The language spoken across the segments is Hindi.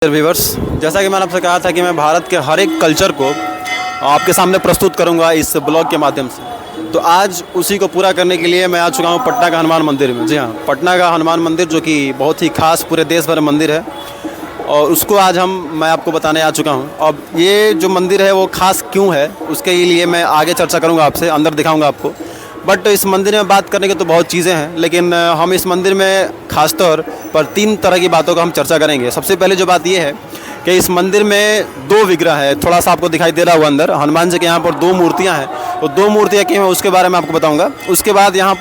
व्यूवर्स, जैसा कि मैंने आपसे कहा था कि मैं भारत के हर एक कल्चर को आपके सामने प्रस्तुत करूंगा इस ब्लॉग के माध्यम से। तो आज उसी को पूरा करने के लिए मैं आ चुका हूं पटना का हनुमान मंदिर में। जी हाँ, पटना का हनुमान मंदिर जो कि बहुत ही खास पूरे देश भर में मंदिर है और उसको आज मैं आपको बताने आ चुका हूं। अब ये जो मंदिर है वो खास क्यों है उसके लिए मैं आगे चर्चा करूँगा, आपसे अंदर दिखाऊँगा आपको। बट इस मंदिर में बात करने की तो बहुत चीज़ें हैं, लेकिन हम इस मंदिर में ख़ास तौर पर 3 तरह की बातों का हम चर्चा करेंगे। सबसे पहले जो बात ये है कि इस मंदिर में 2 विग्रह है। थोड़ा सा आपको दिखाई दे रहा होगा अंदर हनुमान जी के यहाँ पर 2 मूर्तियाँ हैं। तो 2 मूर्तियाँ क्यों हैं उसके बारे में आपको बताऊँगा। उसके बाद यहाँ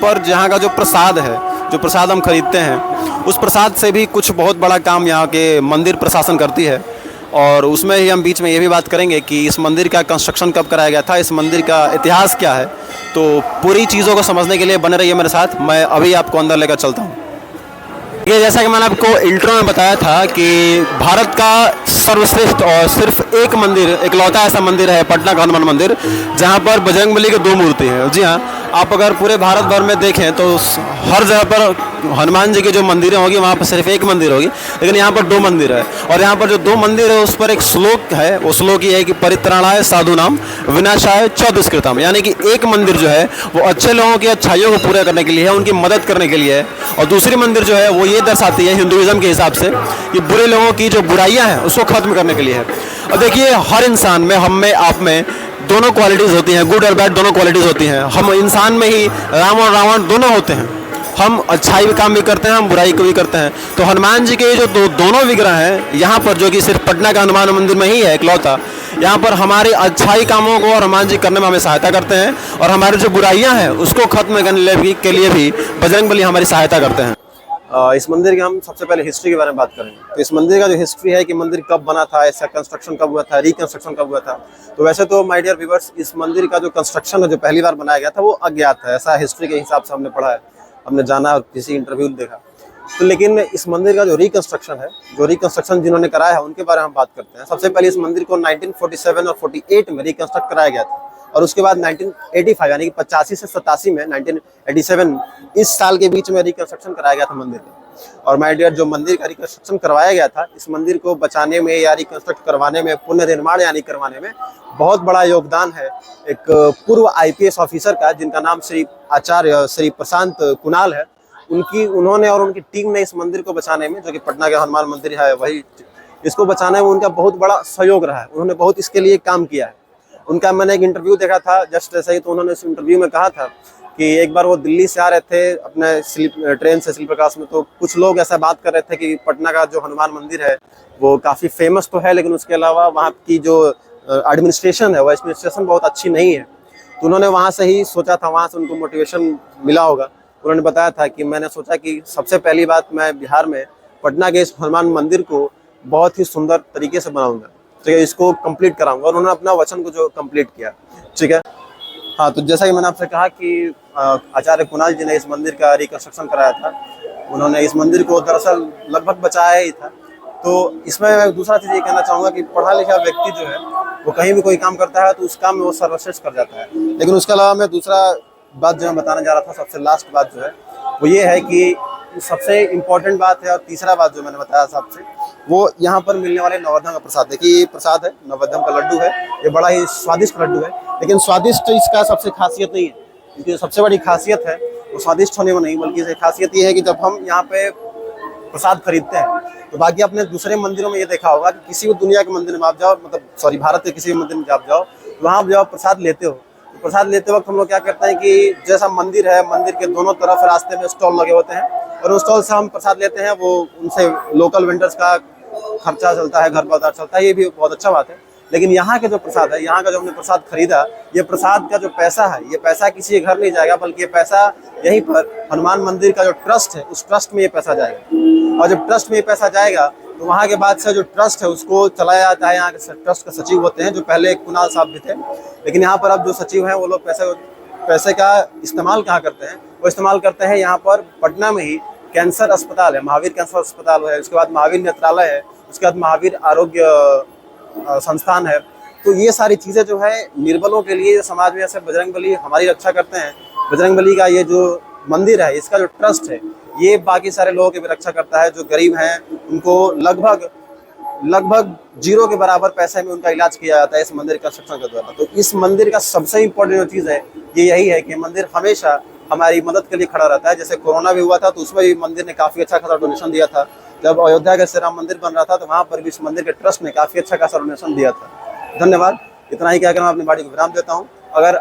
का जो प्रसाद है, जो प्रसाद हम खरीदते हैं, उस प्रसाद से भी कुछ बहुत बड़ा काम यहाँ के मंदिर प्रशासन करती है। और उसमें ही हम बीच में ये भी बात करेंगे कि इस मंदिर का कंस्ट्रक्शन कब कराया गया था, इस मंदिर का इतिहास क्या है। तो पूरी चीज़ों को समझने के लिए बने रहिए मेरे साथ, मैं अभी आपको अंदर लेकर चलता हूँ। ये जैसा कि मैंने आपको इंट्रो में बताया था कि भारत का सर्वश्रेष्ठ और सिर्फ एक मंदिर, इकलौता ऐसा मंदिर है पटना का हनुमान मंदिर, जहाँ पर बजरंगबली की 2 मूर्ति हैं। जी हाँ, आप अगर पूरे भारत भर में देखें तो हर जगह पर हनुमान जी की जो मंदिरें होगी वहाँ पर सिर्फ एक मंदिर होगी, लेकिन यहाँ पर 2 मंदिर है। और यहाँ पर जो 2 मंदिर है उस पर एक श्लोक है, वो श्लोक ये है कि परित्राणाय साधुनाम विनाशाय च दुष्कृतम, यानी कि एक मंदिर जो है वो अच्छे लोगों की अच्छाइयों को पूरा करने के लिए है, उनकी मदद करने के लिए है। और दूसरी मंदिर जो है वो ये दर्शाती है हिंदुइज्म के हिसाब से कि बुरे लोगों की जो बुराइयाँ हैं उसको खत्म करने के लिए है। और देखिए, हर इंसान में, हम में, आप में दोनों क्वालिटीज़ होती हैं, गुड और बैड दोनों क्वालिटीज़ होती हैं। हम इंसान में ही राम और रावण दोनों होते हैं। हम अच्छाई भी काम भी करते हैं, हम बुराई को भी करते हैं। तो हनुमान जी के जो दोनों विग्रह हैं यहाँ पर, जो कि सिर्फ पटना का हनुमान मंदिर में ही है इकलौता, यहाँ पर हमारे अच्छाई कामों को और हनुमान जी करने में हमें सहायता करते हैं, और हमारी जो बुराइयाँ हैं उसको खत्म करने के लिए भी बजरंगबली हमारी सहायता करते हैं। इस मंदिर की हम सबसे पहले हिस्ट्री के बारे में बात करेंगे। तो इस मंदिर का जो हिस्ट्री है कि मंदिर कब बना था, इसका कंस्ट्रक्शन कब हुआ था, रिकंस्ट्रक्शन कब हुआ था। तो वैसे तो माय डियर व्यूअर्स, इस मंदिर का जो कंस्ट्रक्शन है जो पहली बार बनाया गया था वो अज्ञात है, ऐसा हिस्ट्री के हिसाब से हमने पढ़ा है, हमने जाना और किसी इंटरव्यू देखा। तो लेकिन इस मंदिर का जो रिकंस्ट्रक्शन जिन्होंने कराया है उनके बारे में हम बात करते हैं। सबसे पहले इस मंदिर को 1947 और 48 में रिकंस्ट्रक्ट कराया गया था, और उसके बाद 1985 यानी कि 85 से 87 में 1987 इस साल के बीच में रिकंस्ट्रक्शन कराया गया था मंदिर का। और माय डियर, जो मंदिर का रिकंस्ट्रक्शन करवाया गया था, इस मंदिर को बचाने में या रिकंस्ट्रक्ट करवाने में, पुनर्निर्माण यानी करवाने में बहुत बड़ा योगदान है एक पूर्व IPS ऑफिसर का, जिनका नाम आचार्य श्री प्रशांत कुणाल है। उन्होंने और उनकी टीम ने इस मंदिर को बचाने में, जो कि पटना का हनुमान मंदिर है वही, इसको बचाने में उनका बहुत बड़ा सहयोग रहा है। उन्होंने बहुत इसके लिए काम किया है। उनका मैंने एक इंटरव्यू देखा था जस्ट ऐसे ही, तो उन्होंने इस इंटरव्यू में कहा था कि एक बार वो दिल्ली से आ रहे थे अपने ट्रेन से स्लीपर क्लास में, तो कुछ लोग ऐसा बात कर रहे थे कि पटना का जो हनुमान मंदिर है वो काफ़ी फेमस तो है, लेकिन उसके अलावा वहाँ की जो एडमिनिस्ट्रेशन है वो एडमिनिस्ट्रेशन बहुत अच्छी नहीं है। तो उन्होंने वहाँ से ही सोचा था, वहाँ से उनको मोटिवेशन मिला होगा। उन्होंने बताया था कि मैंने सोचा कि सबसे पहली बात मैं बिहार में पटना के इस हनुमान मंदिर को बहुत ही सुंदर तरीके से बनाऊंगा, ठीक है, इसको कंप्लीट कराऊंगा। और उन्होंने अपना वचन को जो कंप्लीट किया, ठीक है। हाँ, तो जैसा कि मैंने आपसे कहा कि आचार्य कुणाल जी ने इस मंदिर का रिकंस्ट्रक्शन कराया था। उन्होंने इस मंदिर को दरअसल लगभग बचाया ही था। तो इसमें मैं दूसरा चीज़ ये कहना चाहूँगा कि पढ़ा लिखा व्यक्ति जो है वो कहीं भी कोई काम करता है तो उस काम में वो सर्वश्रेष्ठ कर जाता है। लेकिन उसके अलावा मैं दूसरा बात जो मैं बताने जा रहा था, सबसे लास्ट बात जो है वो ये है कि सबसे इम्पोर्टेंट बात है, और तीसरा बात जो मैंने बताया सबसे, वो यहाँ पर मिलने वाले नवरत्न का प्रसाद। देखिए, ये प्रसाद है, नवरत्न का लड्डू है, ये बड़ा ही स्वादिष्ट लड्डू है। लेकिन स्वादिष्ट इसका सबसे खासियत नहीं है, क्योंकि सबसे बड़ी खासियत है वो स्वादिष्ट होने में नहीं, बल्कि इसकी खासियत ये है कि जब हम यहाँ पे प्रसाद खरीदते हैं तो बाकी आपने दूसरे मंदिरों में ये देखा होगा कि किसी भी दुनिया के मंदिर में आप जाओ, मतलब भारत के किसी भी मंदिर में आप जाओ, वहाँ आप जब प्रसाद लेते हो, तो प्रसाद लेते वक्त हम लोग क्या करते हैं कि जैसा मंदिर है, मंदिर के दोनों तरफ रास्ते में स्टॉल लगे होते हैं, और उस स्टॉल से हम प्रसाद लेते हैं। वो उनसे लोकल वेंडर्स का खर्चा चलता है, घर बाजार चलता है, ये भी बहुत अच्छा बात है। लेकिन यहाँ के जो प्रसाद है, यहाँ का जो हमने प्रसाद खरीदा, ये प्रसाद का जो पैसा है, ये पैसा किसी के घर नहीं जाएगा, बल्कि ये पैसा यहीं पर हनुमान मंदिर का जो ट्रस्ट है उस ट्रस्ट में ये पैसा जाएगा। और जब ट्रस्ट में ये पैसा जाएगा तो वहाँ के बाद से जो ट्रस्ट है उसको चलाया जाता है। यहाँ के ट्रस्ट के सचिव होते हैं, जो पहले कुणाल साहब भी थे, लेकिन यहाँ पर अब जो सचिव हैं वो लोग पैसे का इस्तेमाल कहाँ करते हैं, वो इस्तेमाल करते हैं यहाँ पर पटना में ही कैंसर अस्पताल है, महावीर कैंसर अस्पताल है, उसके बाद महावीर नेत्रालय है, उसके बाद महावीर आरोग्य संस्थान है। तो ये सारी चीज़ें जो है निर्बलों के लिए, समाज में ऐसे बजरंगबली हमारी रक्षा करते हैं। बजरंगबली का ये जो मंदिर है, इसका जो ट्रस्ट है, ये बाकी सारे लोगों की भी रक्षा करता है। जो गरीब हैं उनको लगभग लगभग जीरो के बराबर पैसे में उनका इलाज किया जाता है इस मंदिर कंस्ट्रक्शन के द्वारा। तो इस मंदिर का सबसे इम्पोर्टेंट जो चीज़ है ये यही है कि मंदिर हमेशा हमारी मदद के लिए खड़ा रहता है। जैसे कोरोना भी हुआ था तो उसमें भी मंदिर ने काफ़ी अच्छा खासा डोनेशन दिया था। जब अयोध्या का श्री राम मंदिर बन रहा था तो वहाँ पर भी इस मंदिर के ट्रस्ट ने काफ़ी अच्छा खासा डोनेशन दिया था। धन्यवाद। इतना ही कहकर मैं अपनी बाड़ी को विराम देता हूँ। अगर